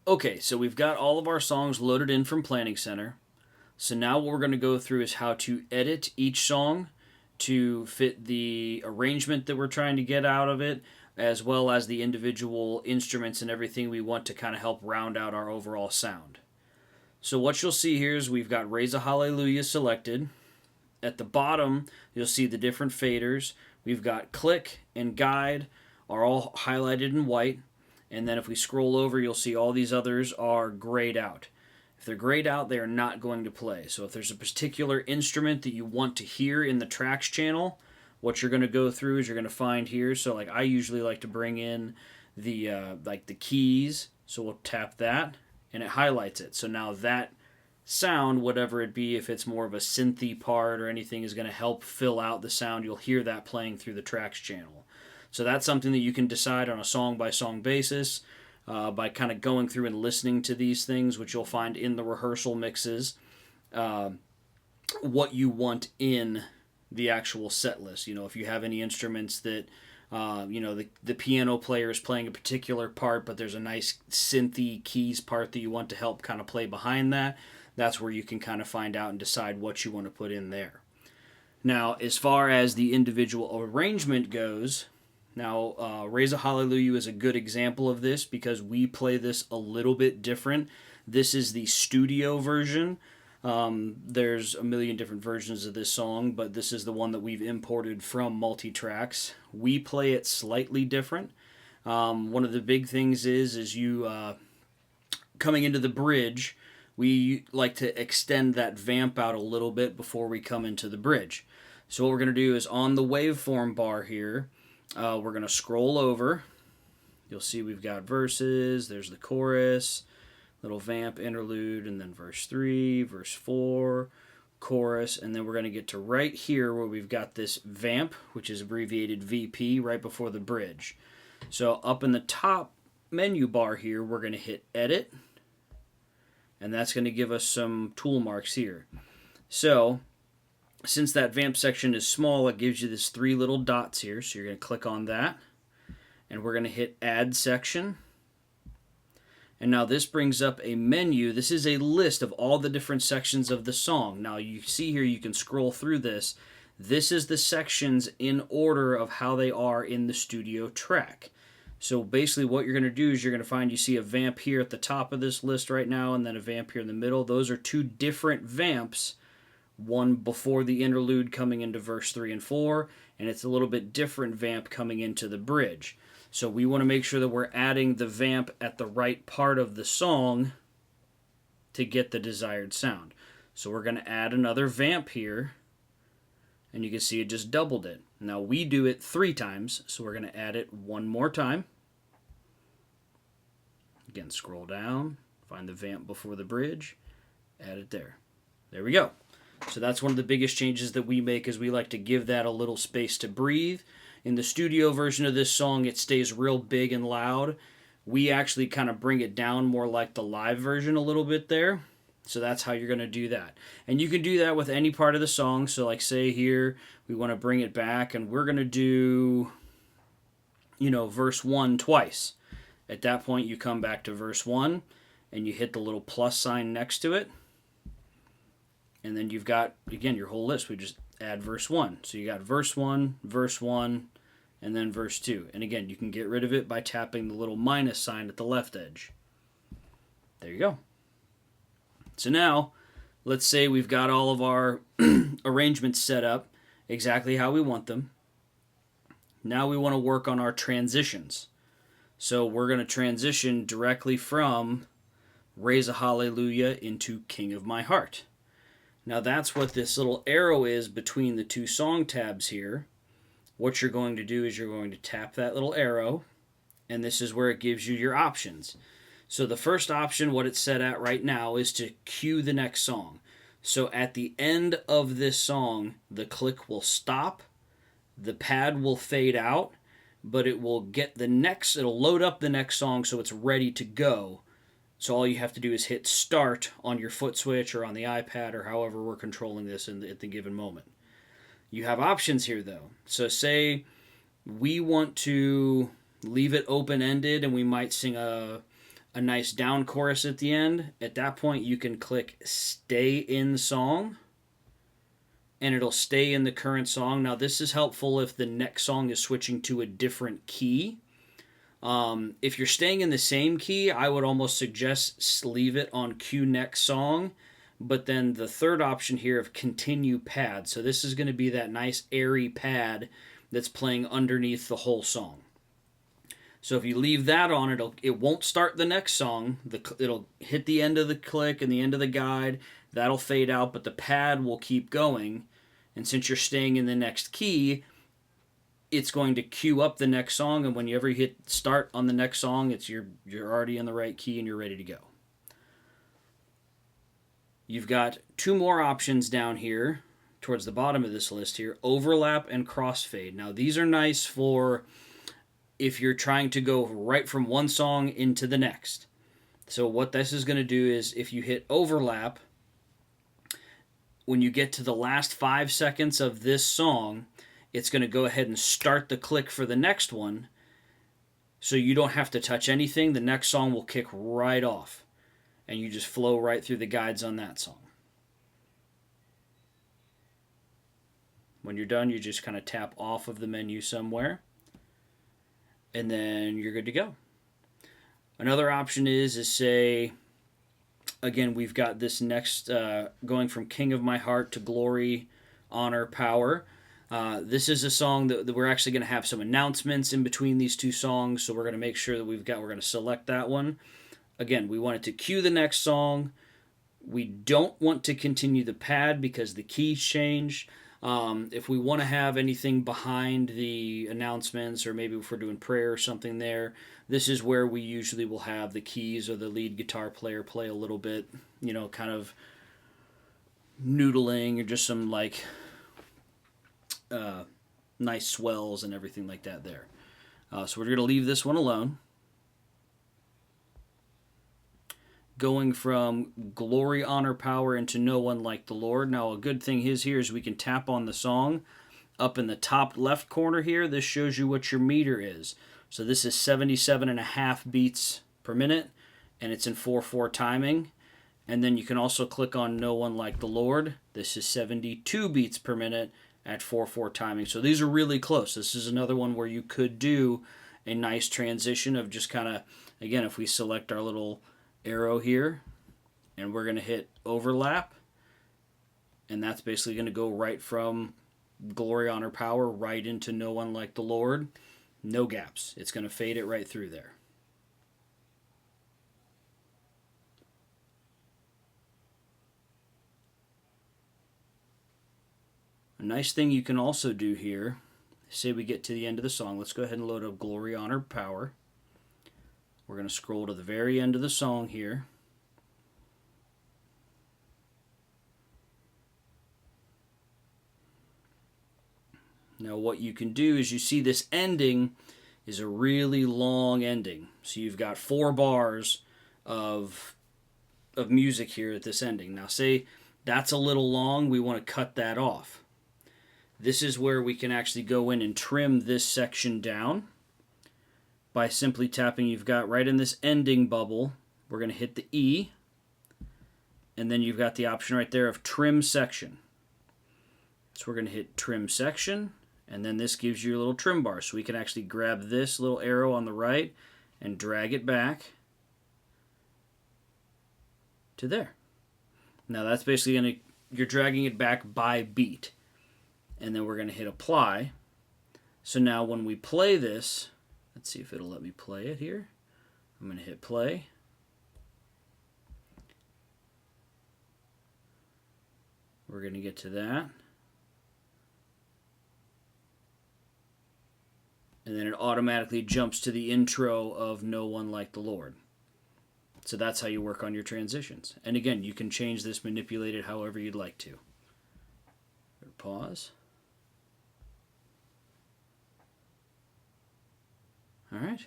Okay, so we've got all of our songs loaded in from Planning Center. So now what we're going to go through is how to edit each song to fit the arrangement that we're trying to get out of it, as well as the individual instruments and everything we want to kind of help round out our overall sound. So what you'll see here is we've got Raise a Hallelujah selected. At the bottom, you'll see the different faders. We've got click and guide are all highlighted in white. And then if we scroll over, you'll see all these others are grayed out. If they're grayed out, they are not going to play. So if there's a particular instrument that you want to hear in the tracks channel, what you're going to go through is you're going to find here. So like I usually like to bring in the the keys. So we'll tap that, and it highlights it. So now that sound, whatever it be, if it's more of a synthy part or anything, is going to help fill out the sound. You'll hear that playing through the tracks channel. So that's something that you can decide on a song-by-song basis by kind of going through and listening to these things, which you'll find in the rehearsal mixes, what you want in the actual set list. You know, if you have any instruments that, the piano player is playing a particular part, but there's a nice synthy keys part that you want to help kind of play behind that, that's where you can kind of find out and decide what you want to put in there. Now, as far as the individual arrangement goes, now, Raise a Hallelujah is a good example of this because we play this a little bit different. This is the studio version. There's a million different versions of this song, but this is the one that we've imported from Multitracks. We play it slightly different. One of the big things is you coming into the bridge, we like to extend that vamp out a little bit before we come into the bridge. So what we're going to do is on the waveform bar here, we're going to scroll over. You'll see we've got verses, there's the chorus, little vamp interlude, and then verse 3, verse 4, chorus, and then we're going to get to right here where we've got this vamp, which is abbreviated VP, right before the bridge. So up in the top menu bar here, we're going to hit Edit, and that's going to give us some tool marks here. So since that vamp section is small, it gives you this 3 little dots here. So you're going to click on that. And we're going to hit Add Section. And now this brings up a menu. This is a list of all the different sections of the song. Now you see here, you can scroll through this. This is the sections in order of how they are in the studio track. So basically what you're going to do is you're going to find you see a vamp here at the top of this list right now and then a vamp here in the middle. Those are 2 different vamps. One before the interlude coming into verse 3 and 4, and it's a little bit different vamp coming into the bridge. So we want to make sure that we're adding the vamp at the right part of the song to get the desired sound. So we're going to add another vamp here, and you can see it just doubled it. Now we do it 3 times, so we're going to add it 1 more time. Again, scroll down, find the vamp before the bridge, add it there. There we go. So that's one of the biggest changes that we make, is we like to give that a little space to breathe. In the studio version of this song, it stays real big and loud. We actually kind of bring it down more like the live version a little bit there. So that's how you're going to do that. And you can do that with any part of the song. So like say here, we want to bring it back and we're going to do, verse 1 twice. At that point, you come back to verse 1 and you hit the little plus sign next to it. And then you've got, again, your whole list. We just add verse 1. So you got verse 1, and then verse 2. And again, you can get rid of it by tapping the little minus sign at the left edge. There you go. So now, let's say we've got all of our arrangements set up exactly how we want them. Now we want to work on our transitions. So we're going to transition directly from Raise a Hallelujah into King of My Heart. Now that's what this little arrow is between the 2 song tabs here. What you're going to do is you're going to tap that little arrow, and this is where it gives you your options. So the first option, what it's set at right now, is to cue the next song. So at the end of this song, the click will stop, the pad will fade out, but it will it'll load up the next song so it's ready to go. So all you have to do is hit start on your foot switch or on the iPad or however we're controlling this at the given moment. You have options here though. So say we want to leave it open-ended and we might sing a a nice down chorus at the end. At that point, you can click Stay in Song, and it'll stay in the current song. Now, this is helpful if the next song is switching to a different key. If you're staying in the same key, I would almost suggest leave it on cue next song. But then the third option here of continue pad. So this is going to be that nice airy pad that's playing underneath the whole song. So if you leave that on, it won't start the next song. It'll hit the end of the click and the end of the guide. That'll fade out, but the pad will keep going. And since you're staying in the next key, it's going to queue up the next song. And when you ever hit start on the next song, you're already in the right key and you're ready to go. You've got two more options down here towards the bottom of this list here, overlap and crossfade. Now these are nice for if you're trying to go right from one song into the next. So what this is going to do is if you hit overlap, when you get to the last 5 seconds of this song, it's going to go ahead and start the click for the next one. So you don't have to touch anything. The next song will kick right off. And you just flow right through the guides on that song. When you're done, you just kind of tap off of the menu somewhere. And then you're good to go. Another option is say, again, we've got this next, going from King of My Heart to Glory, Honor, Power. This is a song that we're actually going to have some announcements in between these two songs, so we're going to make sure that we're going to select that one. Again, we want it to cue the next song. We don't want to continue the pad because the keys change. If we want to have anything behind the announcements, or maybe if we're doing prayer or something there, this is where we usually will have the keys or the lead guitar player play a little bit, kind of noodling or just some nice swells and everything like that there. So we're going to leave this one alone. Going from Glory, Honor, Power into No One Like the Lord. Now, a good thing here is we can tap on the song. Up in the top left corner here, this shows you what your meter is. So this is 77.5 beats per minute, and it's in 4/4 timing. And then you can also click on No One Like the Lord. This is 72 beats per minute at 4/4 timing. So these are really close. This is another one where you could do a nice transition of just kind of, again, if we select our little arrow here, and we're going to hit overlap, and that's basically going to go right from Glory, Honor, Power right into No One Like the Lord. No gaps. It's going to fade it right through there. A nice thing you can also do here, say we get to the end of the song, let's go ahead and load up Glory, Honor, Power. We're going to scroll to the very end of the song here. Now what you can do is you see this ending is a really long ending. So you've got 4 bars of music here at this ending. Now say that's a little long, we want to cut that off. This is where we can actually go in and trim this section down. By simply tapping, you've got right in this ending bubble, we're going to hit the E, and then you've got the option right there of trim section. So we're going to hit trim section, and then this gives you a little trim bar. So we can actually grab this little arrow on the right and drag it back to there. Now that's basically you're dragging it back by beat. And then we're going to hit apply. So now when we play this, let's see if it'll let me play it here. I'm going to hit play. We're going to get to that. And then it automatically jumps to the intro of No One Like the Lord. So that's how you work on your transitions. And again, you can change this, manipulate it however you'd like to. Pause. All right.